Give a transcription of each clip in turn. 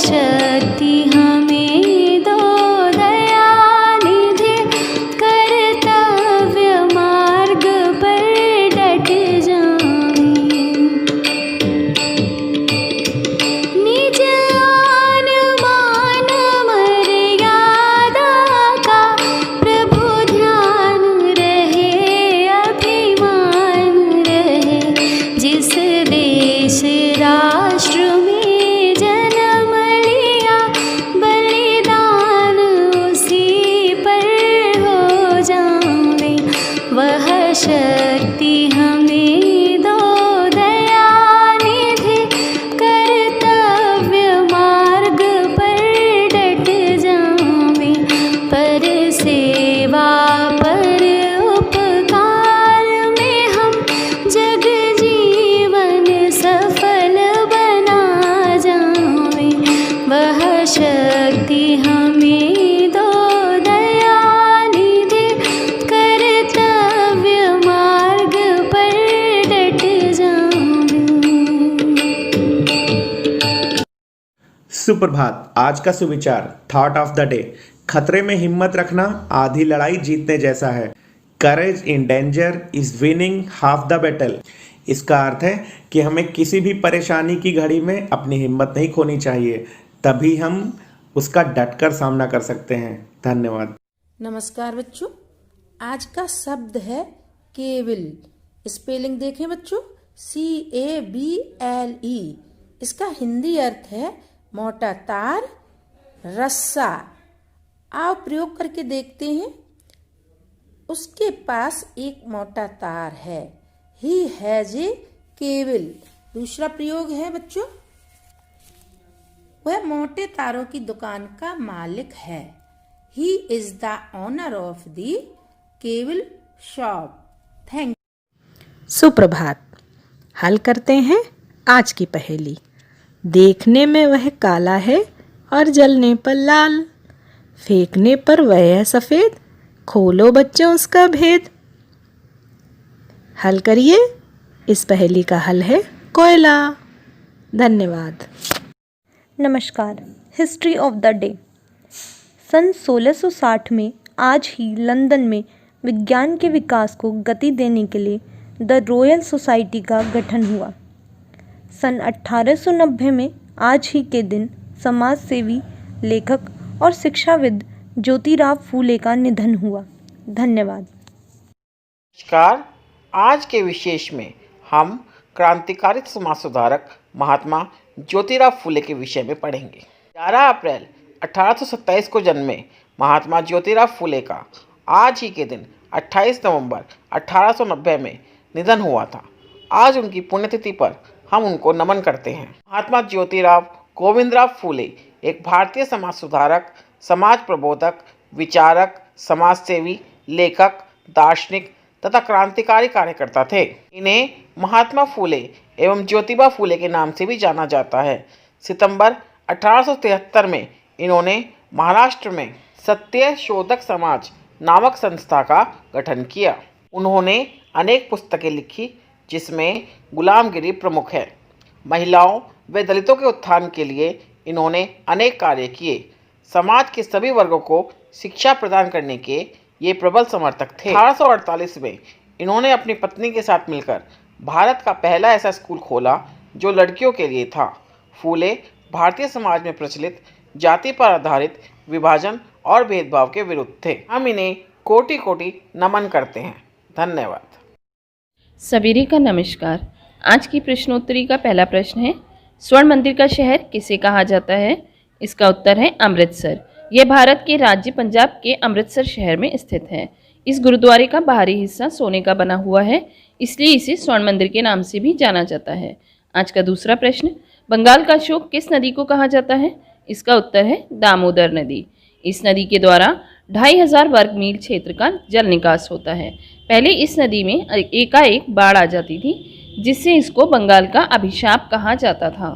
शक्ति हमें दो दयानिधि, कर्तव्य मार्ग पर डट जाएं। निज आन मान मर्यादा का प्रभु ध्यान रहे, अभिमान रहे। जिस देश राष्ट्र में जन्म लिया, बलिदान उसी पर हो जावे। वह शक्ति हमें दो दयानिधि, कर्तव्य मार्ग पर डट जावे। पर सेवा पर उपकार में हम जग जीवन सफल बना जावे। वह शक्ति हमें दो दयानिधि, कर्तव्य मार्ग पर डट जावे। सुप्रभात। आज का सुविचार, थॉट ऑफ द डे। खतरे में हिम्मत रखना आधी लड़ाई जीतने जैसा है। Courage in danger is winning half the battle. इसका अर्थ है कि हमें किसी भी परेशानी की घड़ी में अपनी हिम्मत नहीं खोनी चाहिए, तभी हम उसका डटकर सामना कर सकते हैं। धन्यवाद। नमस्कार बच्चों, आज का शब्द है केवल। स्पेलिंग देखें बच्चों, CABLE। इसका हिंदी अर्थ है मोटा तार, रस्सा। आओ प्रयोग करके देखते हैं। उसके पास एक मोटा तार है। He has a cable. दूसरा प्रयोग है बच्चों, वह मोटे तारों की दुकान का मालिक है। He is the owner of the cable shop. Thank. सुप्रभात। हल करते हैं आज की पहेली। देखने में वह काला है और जलने पर लाल, फेंकने पर वह है सफेद, खोलो बच्चों उसका भेद। हल करिए। इस पहेली का हल है कोयला। धन्यवाद। नमस्कार। History of the day. सन 1660 में आज ही लंदन में विज्ञान के विकास को गति देने के लिए द रॉयल सोसाइटी का गठन हुआ। सन 1890 में आज ही के दिन समाज सेवी, लेखक और शिक्षाविद ज्योतिराव फूले का निधन हुआ। धन्यवाद। नमस्कार। आज के विशेष में हम क्रांतिकारी समाज सुधारक महात्मा ज्योतिराव फूले के विषय में पढ़ेंगे। 11 अप्रैल 1827 को जन्मे महात्मा ज्योतिराव फूले का आज ही के दिन 28 नवंबर 1890 में निधन हुआ था। आज उनकी पुण्यतिथि पर हम उनको नमन करते हैं। महात्मा ज्योतिराव गोविंदराव फूले एक भारतीय समाज सुधारक, समाज प्रबोधक, विचारक, समाजसेवी, लेखक, दार्शनिक तथा क्रांतिकारी कार्यकर्ता थे। इन्हें महात्मा फूले एवं ज्योतिबा फूले के नाम से भी जाना जाता है। सितंबर 1873 में इन्होंने महाराष्ट्र में सत्य शोधक समाज नामक संस्था का गठन किया। उन्होंने अनेक पुस्तकें लिखी, जिसमें गुलामगिरी प्रमुख है। महिलाओं व दलितों के उत्थान के लिए इन्होंने अनेक कार्य किए। समाज के सभी वर्गों को शिक्षा प्रदान करने के ये प्रबल समर्थक थे। 1848 में इन्होंने अपनी पत्नी के साथ मिलकर भारत का पहला ऐसा स्कूल खोला जो लड़कियों के लिए था। फूले भारतीय समाज में प्रचलित जाति पर आधारित विभाजन और भेदभाव के विरुद्ध थे। हम इन्हें कोटि कोटि नमन करते हैं। धन्यवाद। सवेरे का नमस्कार। आज की प्रश्नोत्तरी का पहला प्रश्न है, स्वर्ण मंदिर का शहर किसे कहा जाता है? इसका उत्तर है अमृतसर। यह भारत के राज्य पंजाब के अमृतसर शहर में स्थित है। इस गुरुद्वारे का बाहरी हिस्सा सोने का बना हुआ है, इसलिए इसे स्वर्ण मंदिर के नाम से भी जाना जाता है। आज का दूसरा प्रश्न, बंगाल का अशोक किस नदी को कहा जाता है? इसका उत्तर है दामोदर नदी। इस नदी के द्वारा 2500 वर्ग मील क्षेत्र का जल निकास होता है। पहले इस नदी में एकाएक बाढ़ आ जाती थी, जिससे इसको बंगाल का अभिशाप कहा जाता था।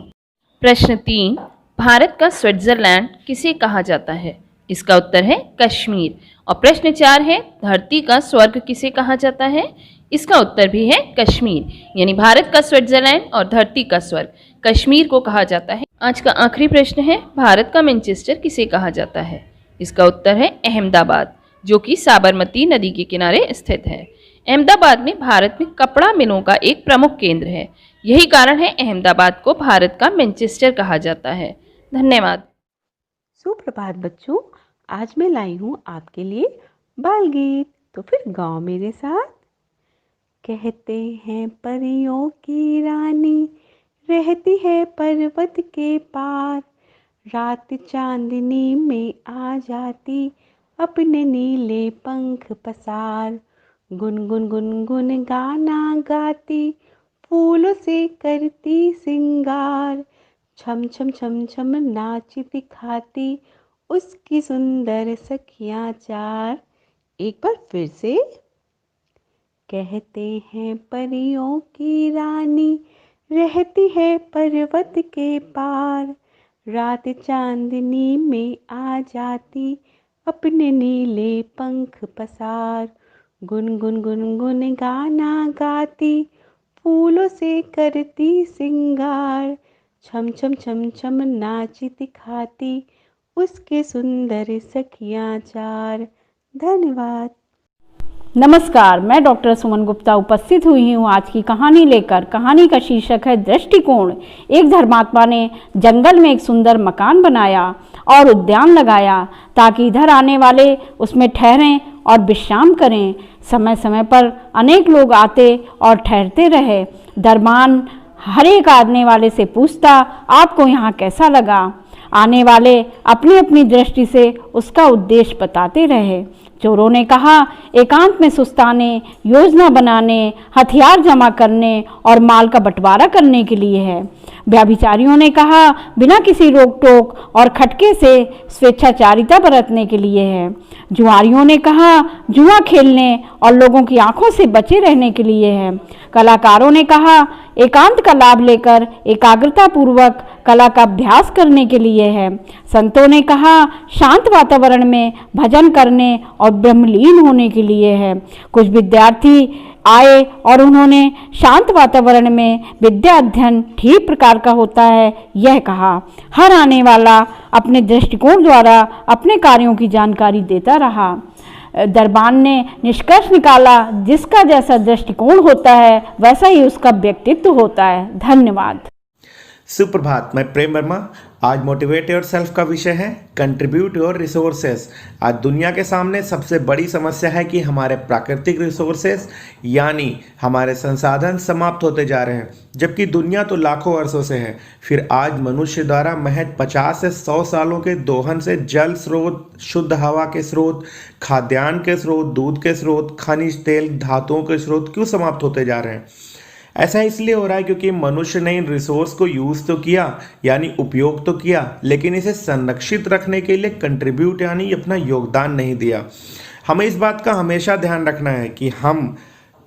प्रश्न 3, भारत का स्विट्जरलैंड किसे कहा जाता है? इसका उत्तर है कश्मीर। और प्रश्न 4 है, धरती का स्वर्ग किसे कहा जाता है? इसका उत्तर भी है कश्मीर। यानी भारत का स्विट्जरलैंड और धरती का स्वर्ग कश्मीर को कहा जाता है। आज का आखिरी प्रश्न है, भारत का मैनचेस्टर किसे कहा जाता है? इसका उत्तर है अहमदाबाद, जो कि साबरमती नदी के किनारे स्थित है। अहमदाबाद में भारत में कपड़ा मिलों का एक प्रमुख केंद्र है। यही कारण है अहमदाबाद को भारत का मैनचेस्टर कहा जाता है। धन्यवाद। सुप्रभात बच्चों, आज मैं लाई हूँ आपके लिए बाल गीत। तो फिर गाओ मेरे साथ। कहते हैं परियों की रानी रहती है पर्वत के पार, रात चांदनी में आ जाती अपने नीले पंख पसार, गुनगुन गुनगुन गाना गाती फूलों से करती सिंगार, छम छम छम छम नाच दिखाती उसकी सुंदर सखियाँ चार। एक बार फिर से। कहते हैं परियों की रानी रहती है पर्वत के पार, रात चांदनी में आ जाती अपने नीले पंख पसार, गुनगुन गुनगुन गाना गाती फूलों से करती सिंगार, छम छम छम छम नाच दिखाती उसके सुंदर सखियाँ चार। धन्यवाद। नमस्कार, मैं डॉक्टर सुमन गुप्ता उपस्थित हुई हूँ आज की कहानी लेकर। कहानी का शीर्षक है दृष्टिकोण। एक धर्मात्मा ने जंगल में एक सुंदर मकान बनाया और उद्यान लगाया ताकि इधर आने वाले उसमें ठहरें और विश्राम करें। समय समय पर अनेक लोग आते और ठहरते रहे। दरबान हर एक आने वाले से पूछता, आपको यहाँ कैसा लगा? आने वाले अपनी अपनी दृष्टि से उसका उद्देश्य बताते रहे। चोरों ने कहा, एकांत में सुस्ताने, योजना बनाने, हथियार जमा करने और माल का बंटवारा करने के लिए है। व्यभिचारियों ने कहा, बिना किसी रोक टोक और खटके से स्वेच्छाचारिता बरतने के लिए है। जुआरियों ने कहा, जुआ खेलने और लोगों की आंखों से बचे रहने के लिए है। कलाकारों ने कहा, एकांत का लाभ लेकर एकाग्रता पूर्वक कला का अभ्यास करने के लिए है। संतों ने कहा, शांत वातावरण में भजन करने और ब्रह्मलीन होने के लिए है। कुछ विद्यार्थी आए और उन्होंने शांत वातावरण में विद्या अध्ययन ठीक प्रकार का होता है यह कहा। हर आने वाला अपने दृष्टिकोण द्वारा अपने कार्यों की जानकारी देता रहा। दरबान ने निष्कर्ष निकाला, जिसका जैसा दृष्टिकोण होता है वैसा ही उसका व्यक्तित्व होता है। धन्यवाद। सुप्रभात, मैं प्रेम वर्मा। आज मोटिवेट योर सेल्फ का विषय है कंट्रीब्यूट योर रिसोर्सेस। आज दुनिया के सामने सबसे बड़ी समस्या है कि हमारे प्राकृतिक रिसोर्सेस यानी हमारे संसाधन समाप्त होते जा रहे हैं, जबकि दुनिया तो लाखों वर्षों से है। फिर आज मनुष्य द्वारा महज 50 से 100 सालों के दोहन से जल स्रोत, शुद्ध हवा के स्रोत, खाद्यान्न के स्रोत, दूध के स्रोत, खनिज तेल, धातुओं के स्रोत क्यों समाप्त होते जा रहे हैं? ऐसा इसलिए हो रहा है क्योंकि मनुष्य ने इन रिसोर्स को यूज़ तो किया यानी उपयोग तो किया, लेकिन इसे संरक्षित रखने के लिए कंट्रीब्यूट यानी अपना योगदान नहीं दिया। हमें इस बात का हमेशा ध्यान रखना है कि हम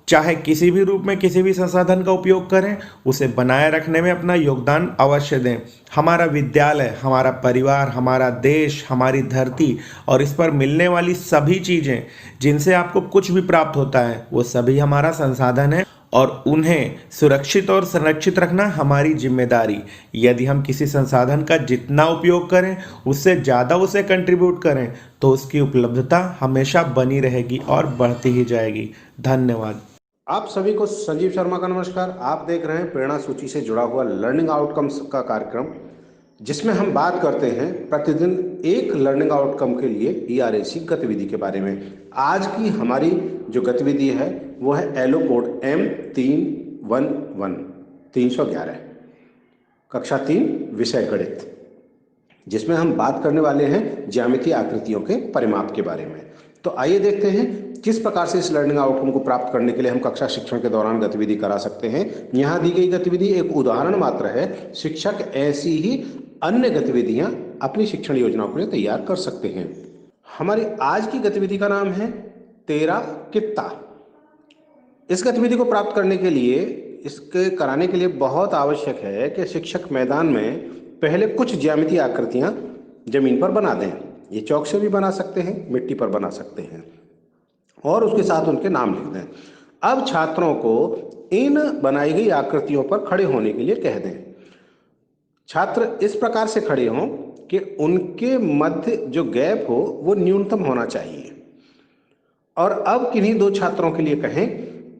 चाहे किसी भी रूप में किसी भी संसाधन का उपयोग करें, उसे बनाए रखने में अपना योगदान अवश्य दें। हमारा विद्यालय, हमारा परिवार, हमारा देश, हमारी धरती और इस पर मिलने वाली सभी चीज़ें जिनसे आपको कुछ भी प्राप्त होता है, वो सभी हमारा संसाधन है और उन्हें सुरक्षित और संरक्षित रखना हमारी जिम्मेदारी। यदि हम किसी संसाधन का जितना उपयोग करें, उससे ज़्यादा उसे कंट्रीब्यूट करें, तो उसकी उपलब्धता हमेशा बनी रहेगी और बढ़ती ही जाएगी। धन्यवाद। आप सभी को संजीव शर्मा का नमस्कार। आप देख रहे हैं प्रेरणा सूची से जुड़ा हुआ लर्निंग आउटकम्स का कार्यक्रम, जिसमें हम बात करते हैं प्रतिदिन एक लर्निंग आउटकम के लिए ERAC गतिविधि के बारे में। आज की हमारी जो गतिविधि है वो है एलो कोड M311 311 कक्षा 3 विषय गणित, जिसमें हम बात करने वाले हैं ज्यामितीय आकृतियों के परिमाप के बारे में। तो आइए देखते हैं किस प्रकार से इस लर्निंग आउटकम को प्राप्त करने के लिए हम कक्षा शिक्षण के दौरान गतिविधि करा सकते हैं। यहाँ दी गई गतिविधि एक उदाहरण मात्र है। शिक्षक ऐसी ही अन्य गतिविधियां अपनी शिक्षण योजनाओं के लिए तैयार कर सकते हैं। हमारी आज की गतिविधि का नाम है तेरा कित्ता। इस गतिविधि को प्राप्त करने के लिए, इसके कराने के लिए बहुत आवश्यक है कि शिक्षक मैदान में पहले कुछ ज्यामितीय आकृतियां जमीन पर बना दें। ये चौक से भी बना सकते हैं, मिट्टी पर बना सकते हैं, और उसके साथ उनके नाम लिख दें। अब छात्रों को इन बनाई गई आकृतियों पर खड़े होने के लिए कह दें। छात्र इस प्रकार से खड़े हों कि उनके मध्य जो गैप हो वो न्यूनतम होना चाहिए। और अब किन्हीं दो छात्रों के लिए कहें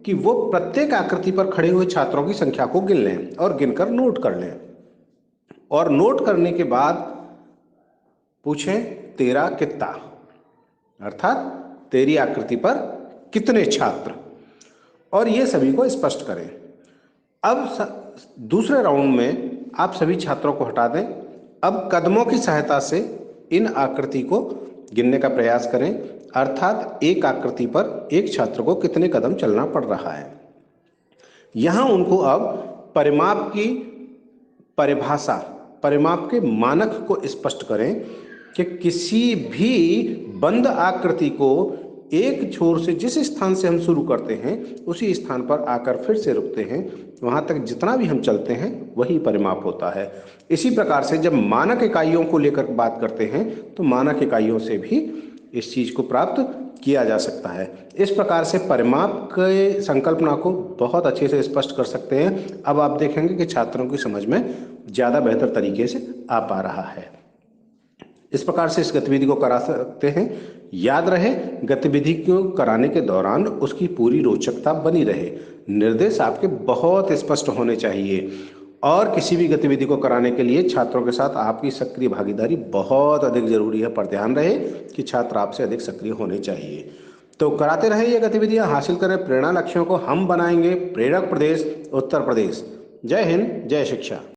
कि वो प्रत्येक आकृति पर खड़े हुए छात्रों की संख्या को गिन लें और गिनकर नोट कर लें, और नोट करने के बाद पूछें तेरा कितना, अर्थात तेरी आकृति पर कितने छात्र, और ये सभी को स्पष्ट करें। अब दूसरे राउंड में आप सभी छात्रों को हटा दें। अब कदमों की सहायता से इन आकृति को गिनने का प्रयास करें, अर्थात एक आकृति पर एक छात्र को कितने कदम चलना पड़ रहा है। यहाँ उनको अब परिमाप की परिभाषा, परिमाप के मानक को स्पष्ट करें कि किसी भी बंद आकृति को एक छोर से जिस स्थान से हम शुरू करते हैं उसी स्थान पर आकर फिर से रुकते हैं, वहाँ तक जितना भी हम चलते हैं वही परिमाप होता है। इसी प्रकार से जब मानक इकाइयों को लेकर बात करते हैं तो मानक इकाइयों से भी इस चीज़ को प्राप्त किया जा सकता है। इस प्रकार से परिमाप के संकल्पना को बहुत अच्छे से स्पष्ट कर सकते हैं। अब आप देखेंगे कि छात्रों की समझ में ज़्यादा बेहतर तरीके से आ पा रहा है। इस प्रकार से इस गतिविधि को करा सकते हैं। याद रहे, गतिविधि को कराने के दौरान उसकी पूरी रोचकता बनी रहे। निर्देश आपके बहुत स्पष्ट होने चाहिए, और किसी भी गतिविधि को कराने के लिए छात्रों के साथ आपकी सक्रिय भागीदारी बहुत अधिक जरूरी है। पर ध्यान रहे कि छात्र आपसे अधिक सक्रिय होने चाहिए। तो कराते रहे ये गतिविधियां, हासिल करें प्रेरणा लक्ष्यों को। हम बनाएंगे प्रेरक प्रदेश उत्तर प्रदेश। जय हिंद, जय शिक्षा।